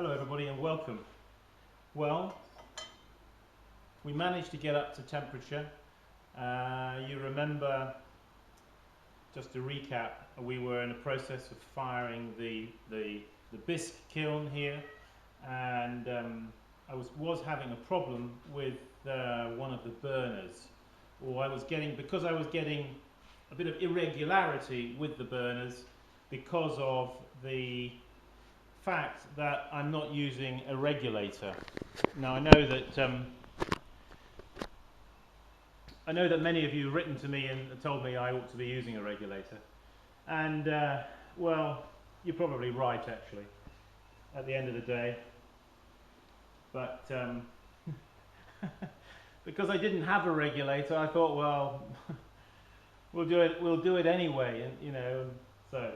Hello everybody and welcome. Well, we managed to get up to temperature. You remember, just to recap, we were in the process of firing the bisque kiln here, and I was having a problem with one of the burners, because I was getting a bit of irregularity with the burners because of the fact that I'm not using a regulator. Now I know that many of you have written to me and told me I ought to be using a regulator, and well, you're probably right actually at the end of the day, but because I didn't have a regulator, I thought, well, we'll do it anyway, and you know, so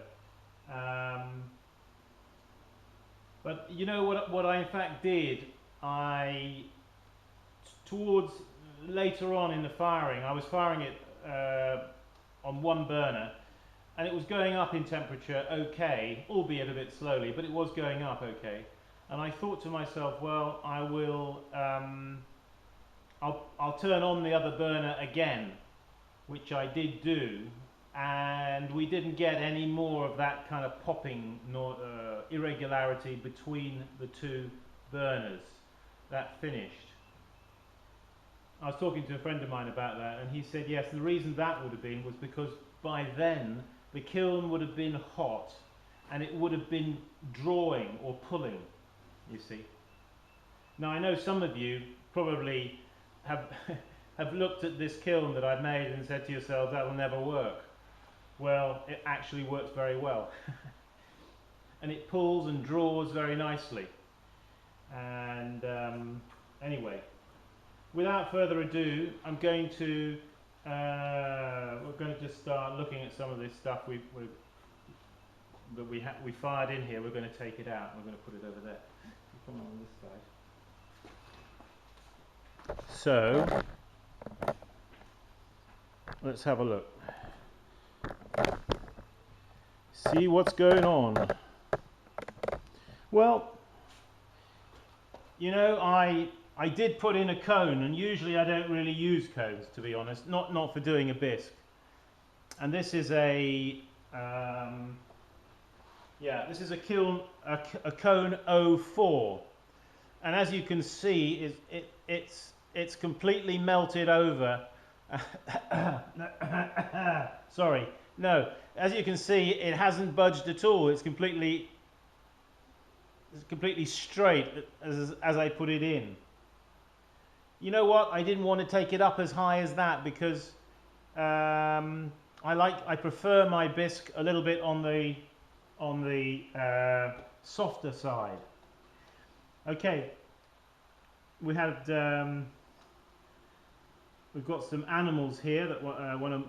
but you know what I in fact did, towards later on in the firing, I was firing it on one burner, and it was going up in temperature okay, albeit a bit slowly, but it was going up okay. And I thought to myself, well, I will I'll turn on the other burner again, which I did do, and we didn't get any more of that kind of popping nor irregularity between the two burners. That finished. I was talking to a friend of mine about that, and he said yes, the reason that would have been was because by then the kiln would have been hot and it would have been drawing or pulling, you see. Now I know some of you probably have have looked at this kiln that I've made and said to yourselves, that will never work. Well, it actually works very well. And it pulls and draws very nicely. And anyway, without further ado, I'm going to we're going to just start looking at some of this stuff we fired in here. We're going to take it out and we're going to put it over there. Come on this side. So let's have a look. See what's going on. Well, you know, I did put in a cone, and usually I don't really use cones, to be honest, not for doing a bisque. And this is a this is a kiln, a cone 04, and as you can see, it's completely melted over. Sorry, no. As you can see, it hasn't budged at all. It's completely straight as I put it in. You know what? I didn't want to take it up as high as that because I prefer my bisque a little bit on the softer side. Okay, we've got some animals here that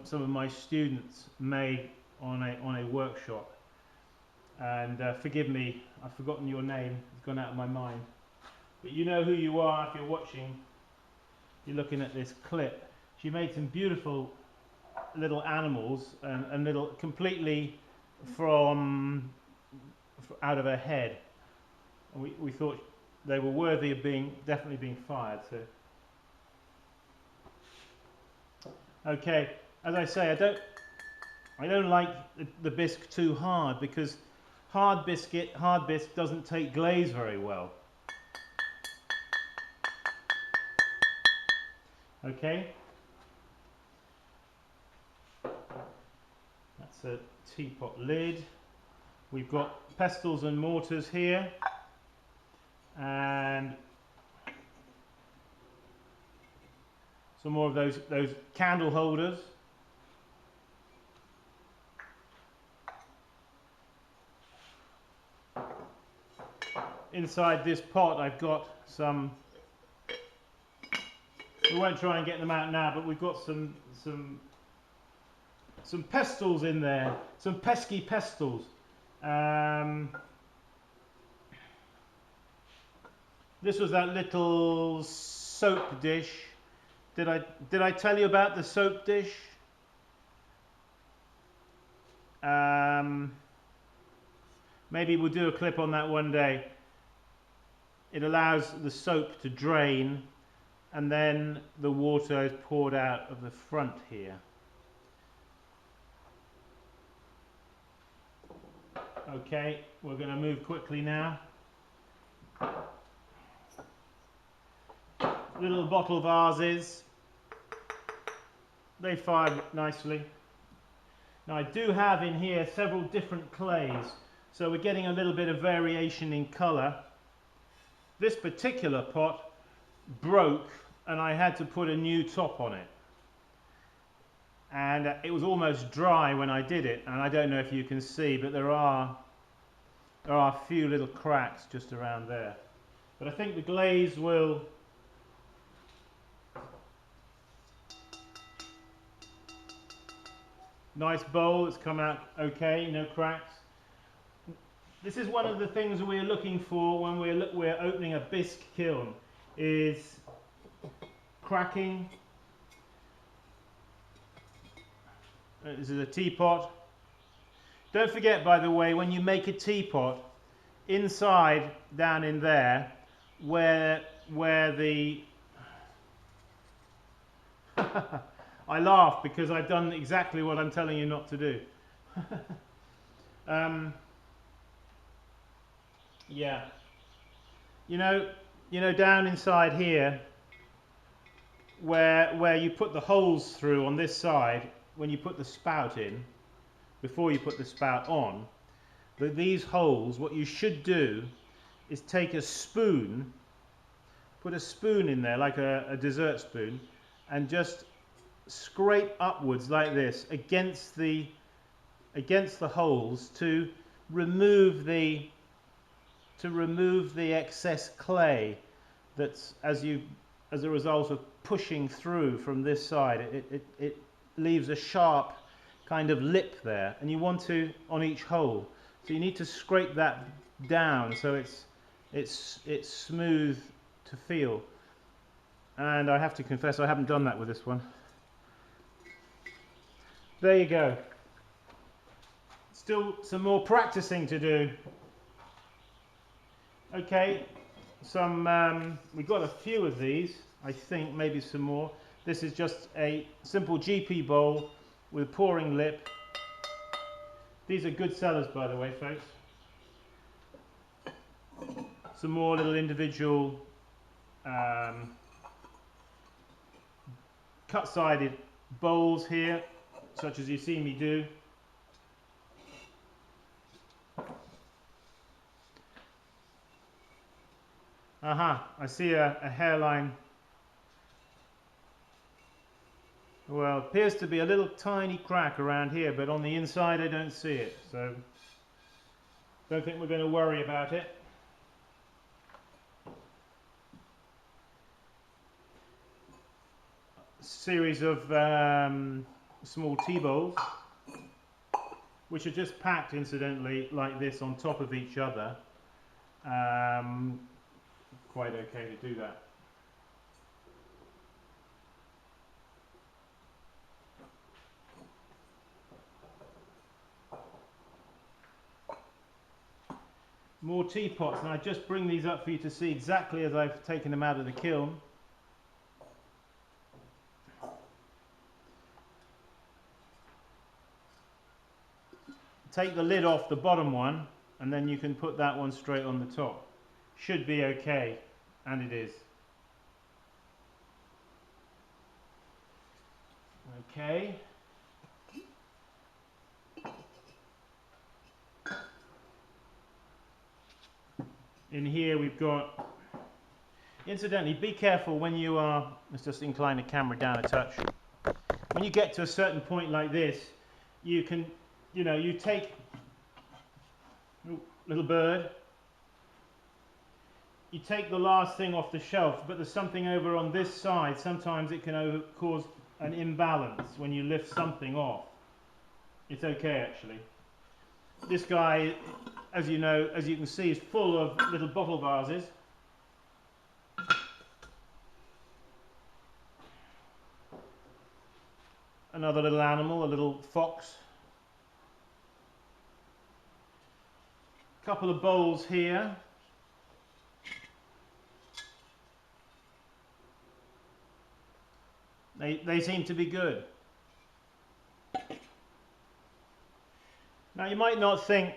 some of my students made on a workshop. And forgive me, I've forgotten your name. It's gone out of my mind. But you know who you are if you're watching. You're looking at this clip. She made some beautiful little animals and little completely out of her head. And we thought they were worthy of definitely being fired. So okay, as I say, I don't like the bisque too hard because hard bisque doesn't take glaze very well. Okay, that's a teapot lid. We've got pestles and mortars here, and some more of those candle holders. Inside this pot I've got some, we won't try and get them out now, but we've got some pestles in there, some pesky pestles. This was that little soap dish. Did I tell you about the soap dish? Maybe we'll do a clip on that one day. it allows the soap to drain, and then the water is poured out of the front here. Okay, we're going to move quickly now. Little bottle vases, they fire nicely. Now I do have in here several different clays, so we're getting a little bit of variation in colour. This particular pot broke and I had to put a new top on it. And it was almost dry when I did it, and I don't know if you can see, but there are a few little cracks just around there. But I think the glaze will nice bowl, it's come out okay, no cracks. This is one of the things we're looking for when we're opening a bisque kiln, is cracking. This is a teapot. Don't forget, by the way, when you make a teapot, inside, down in there, where the I laugh because I've done exactly what I'm telling you not to do. Yeah, you know down inside here, where you put the holes through on this side when you put the spout in, before you put the spout on, these holes, what you should do is take a spoon, put a spoon in there like a dessert spoon, and just scrape upwards like this against the holes to remove the excess clay that's as a result of pushing through from this side. It leaves a sharp kind of lip there, and you want to on each hole, so you need to scrape that down so it's smooth to feel. And I have to confess I haven't done that with this one. There you go. Still some more practicing to do. Okay, we've got a few of these, I think, maybe some more. This is just a simple GP bowl with a pouring lip. These are good sellers, by the way, folks. Some more little individual cut-sided bowls here, such as you see me do. Aha, I see a hairline. Well, appears to be a little tiny crack around here, but on the inside I don't see it, so don't think we're going to worry about it. Series of small tea bowls, which are just packed, incidentally, like this on top of each other. Quite okay to do that. More teapots, and I just bring these up for you to see exactly as I've taken them out of the kiln. Take the lid off the bottom one, and then you can put that one straight on the top. Should be okay, and it is. Okay. In here we've got, incidentally, be careful when you are, let's just incline the camera down a touch. When you get to a certain point like this, you can, you take, ooh, little bird, you take the last thing off the shelf, but there's something over on this side. Sometimes it can cause an imbalance when you lift something off. It's okay, actually. This guy, as you know, as you can see, is full of little bottle vases. Another little animal, a little fox. A couple of bowls here. They seem to be good. Now you might not think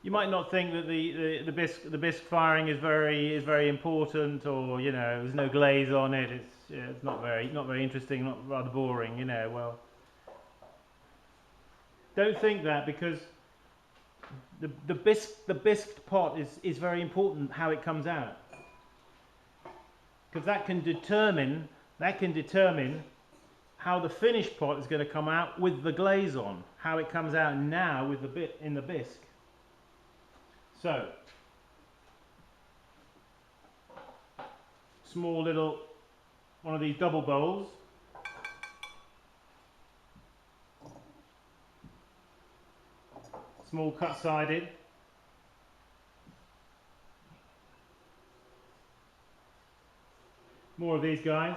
you might not think that the bisque firing is very important, or you know, there's no glaze on it. It's not very interesting, not rather boring. You know, well, don't think that, because the bisque pot is very important, how it comes out, because that can determine how the finished pot is going to come out with the glaze on, how it comes out now with the bit in the bisque. So, small little one of these double bowls. Small cut-sided. More of these guys.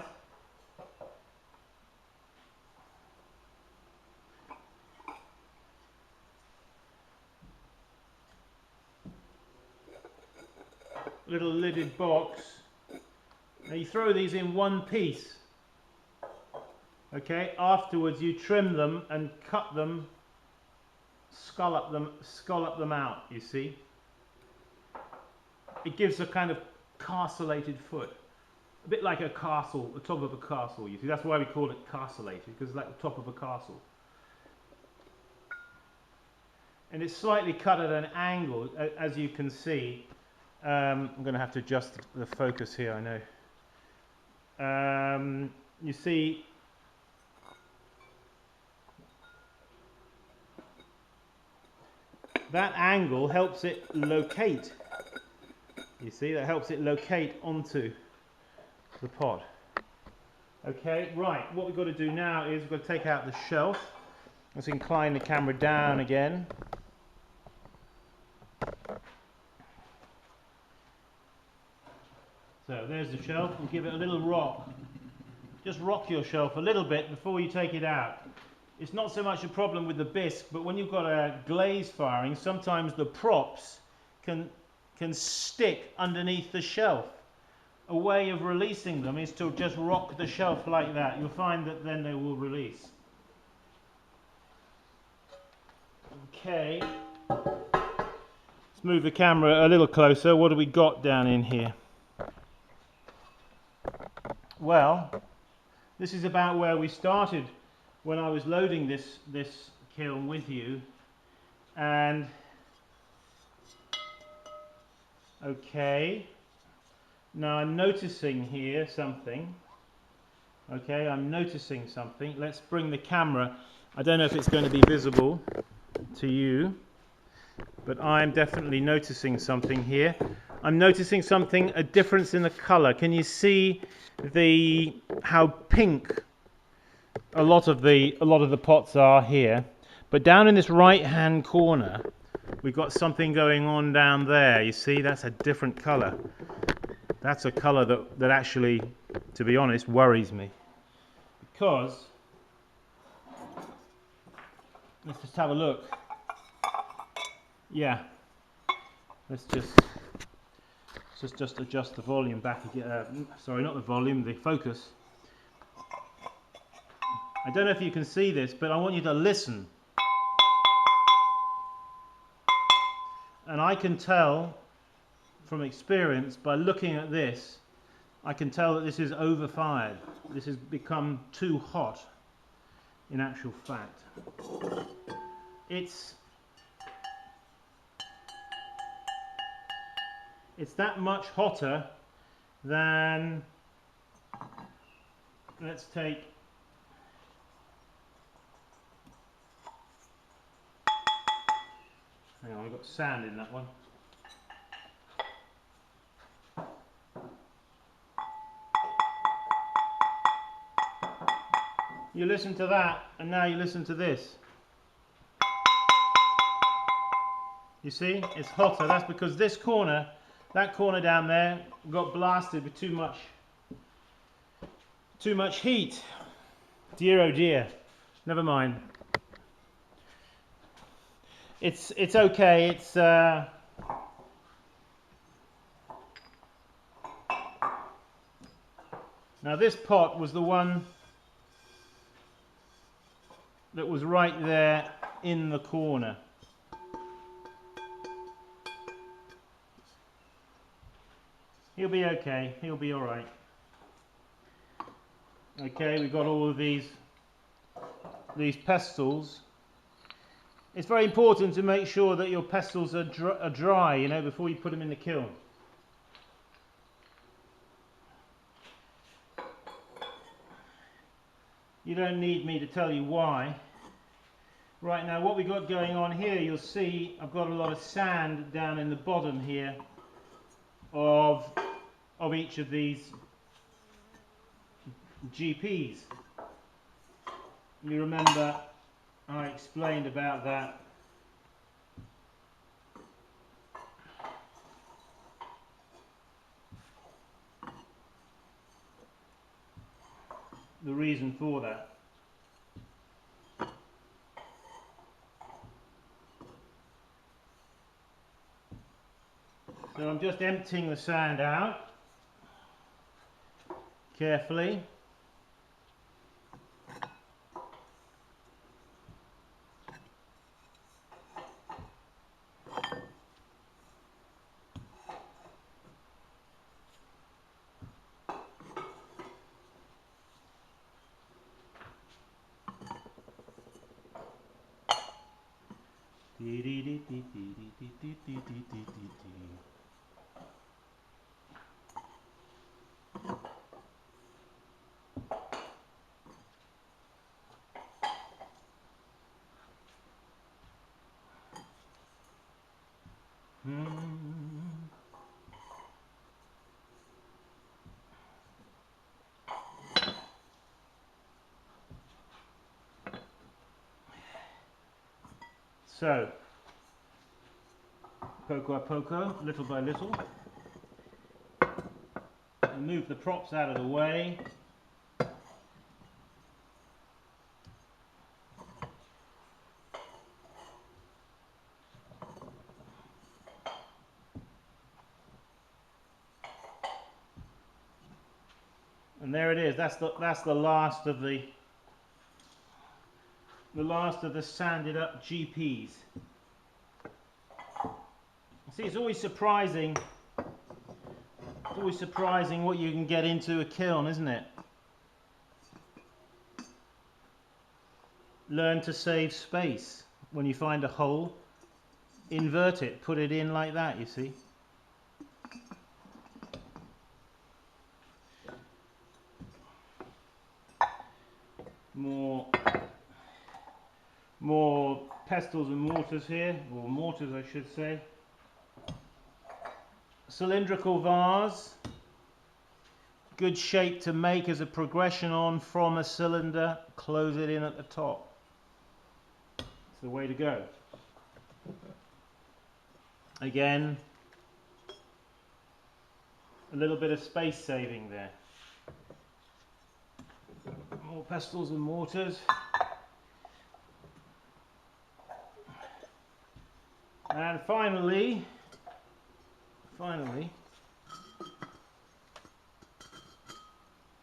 Little lidded box. Now you throw these in one piece. Okay, afterwards you trim them and cut them, scallop them out, you see. It gives a kind of castellated foot. A bit like a castle, the top of a castle, you see. That's why we call it castellated, because it's like the top of a castle. And it's slightly cut at an angle, as you can see. I'm going to have to adjust the focus here, I know. You see, that angle helps it locate. You see, that helps it locate onto the pot. Okay, right, what we've got to do now is we've got to take out the shelf. Let's incline the camera down again. So there's the shelf, and give it a little rock. Just rock your shelf a little bit before you take it out. It's not so much a problem with the bisque, but when you've got a glaze firing, sometimes the props can stick underneath the shelf. A way of releasing them is to just rock the shelf like that. You'll find that then they will release. Okay. Let's move the camera a little closer. What have we got down in here? Well, this is about where we started when I was loading this kiln with you. And okay, now I'm noticing here something. Okay, I'm noticing something. Let's bring the camera. I don't know if it's going to be visible to you, but I'm definitely noticing something here. I'm noticing something, a difference in the color. Can you see how pink a lot of the pots are here? But down in this right hand corner, we've got something going on down there. You see, that's a different color. That's a color that actually, to be honest, worries me. Because, let's just have a look. Yeah, let's just adjust the volume back again. Sorry, not the volume, the focus. I don't know if you can see this, but I want you to listen. And I can tell from experience, by looking at this, I can tell that this is overfired. This has become too hot, in actual fact. It's that much hotter than, let's take, hang on, I've got sand in that one. You listen to that, and now you listen to this. You see, it's hotter. That's because this corner, that corner down there, got blasted with too much heat. Dear oh dear. Never mind. It's okay. Now this pot was the one that was right there in the corner. He'll be okay, he'll be alright. Okay, we've got all of these pestles. It's very important to make sure that your pestles are dry, you know, before you put them in the kiln. You don't need me to tell you why. Right now, what we've got going on here, you'll see I've got a lot of sand down in the bottom here of each of these GPs. You remember I explained about that. The reason for that. So I'm just emptying the sand out carefully. So, poco a poco, little by little, move the props out of the way. And there it is. That's the last of the sanded up GPs. See, it's always surprising. It's always surprising what you can get into a kiln, isn't it? Learn to save space. When you find a hole, invert it, put it in like that, you see. More pestles and mortars here, or mortars I should say. Cylindrical vase, good shape to make as a progression on from a cylinder, close it in at the top. It's the way to go. Again, a little bit of space saving there. More pestles and mortars. And finally,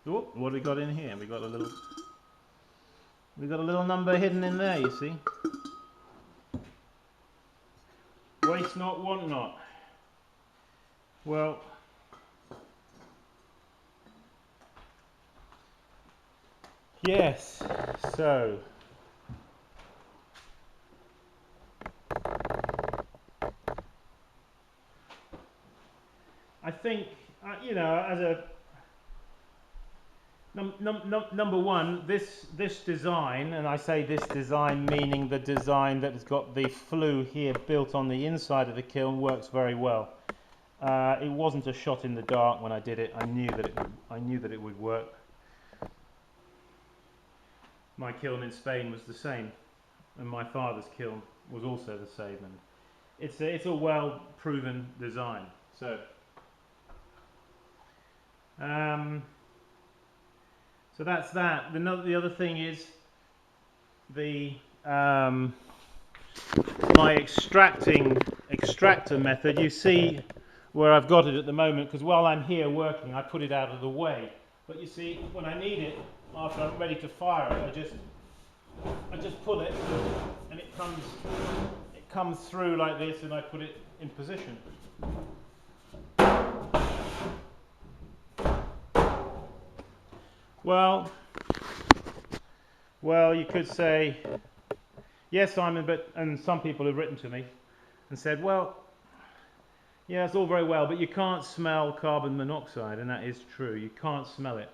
oh, what have we got in here? We got a little number hidden in there, you see. Waste not, want not. Well, yes, so I think, you know, as a number one, this design, and I say this design meaning the design that has got the flue here built on the inside of the kiln, works very well. It wasn't a shot in the dark when I did it. I knew that it would work. My kiln in Spain was the same, and my father's kiln was also the same, and it's a well proven design. So. So that's that. The other thing is my extractor method. You see where I've got it at the moment, because while I'm here working, I put it out of the way. But you see, when I need it, after I'm ready to fire it, I just pull it, and it comes through like this, and I put it in position. Well, you could say, yes, Simon, and some people have written to me and said, well, yeah, it's all very well, but you can't smell carbon monoxide, and that is true. You can't smell it.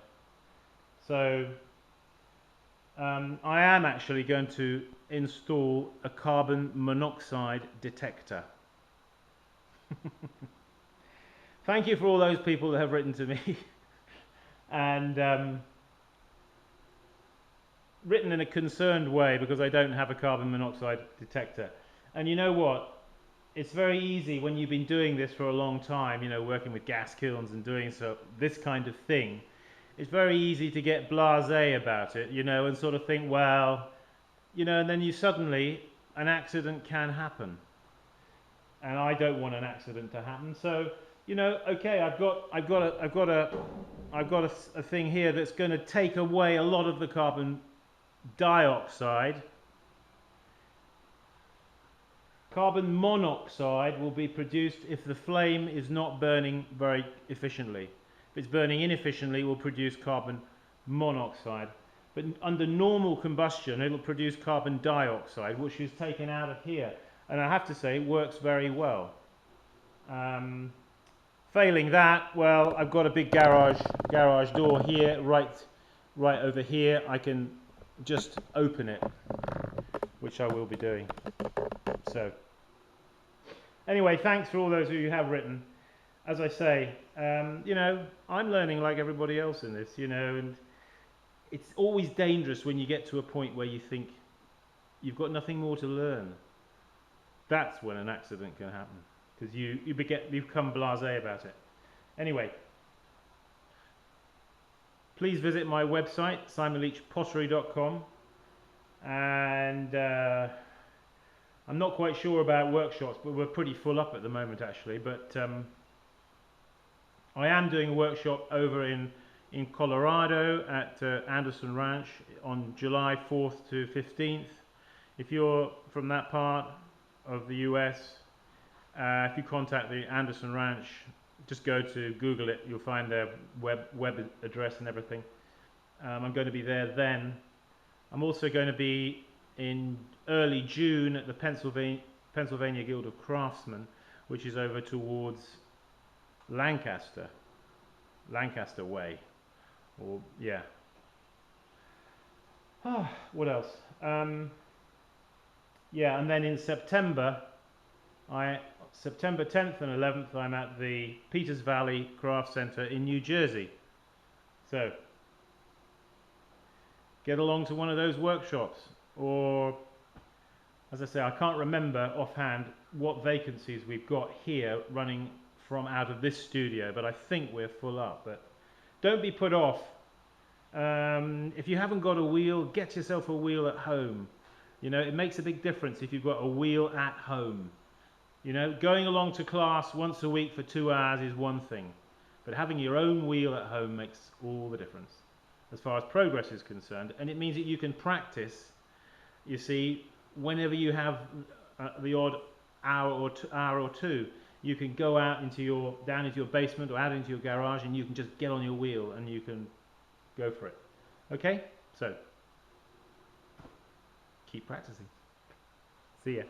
So I am actually going to install a carbon monoxide detector. Thank you for all those people that have written to me and written in a concerned way, because I don't have a carbon monoxide detector. And you know what? It's very easy when you've been doing this for a long time, you know, working with gas kilns and doing this kind of thing. It's very easy to get blasé about it, you know, and sort of think, well, you know, and then an accident can happen. And I don't want an accident to happen. So, you know, okay, I've got a thing here that's going to take away a lot of the carbon dioxide. Carbon monoxide will be produced if the flame is not burning very efficiently. If it's burning inefficiently, it will produce carbon monoxide. But under normal combustion, it will produce carbon dioxide, which is taken out of here. And I have to say, it works very well. Failing that, well, I've got a big garage door here, right over here. I can just open it, which I will be doing. So, anyway, thanks for all those of you who have written. As I say, you know, I'm learning like everybody else in this, you know, and it's always dangerous when you get to a point where you think you've got nothing more to learn. That's when an accident can happen, because you become blasé about it. Anyway, please visit my website, simonleachpottery.com, and I'm not quite sure about workshops, but we're pretty full up at the moment actually. But I am doing a workshop over in Colorado at Anderson Ranch on July 4th to 15th. If you're from that part of the US, if you contact the Anderson Ranch, just go to Google it, you'll find their web address and everything. I'm going to be there then. I'm also going to be in early June at the Pennsylvania Guild of Craftsmen, which is over towards Lancaster way, or yeah. What else? Yeah, and then in September, September 10th and 11th, I'm at the Peters Valley Craft Center in New Jersey. So get along to one of those workshops, or as I say, I can't remember offhand what vacancies we've got here running from out of this studio, but I think we're full up. But don't be put off. If you haven't got a wheel, get yourself a wheel at home. You know, it makes a big difference if you've got a wheel at home. You know, going along to class once a week for 2 hours is one thing, but having your own wheel at home makes all the difference as far as progress is concerned. And it means that you can practice, you see, whenever you have the odd hour or two, you can go out down into your basement or out into your garage, and you can just get on your wheel and you can go for it. Okay, so keep practicing. See ya.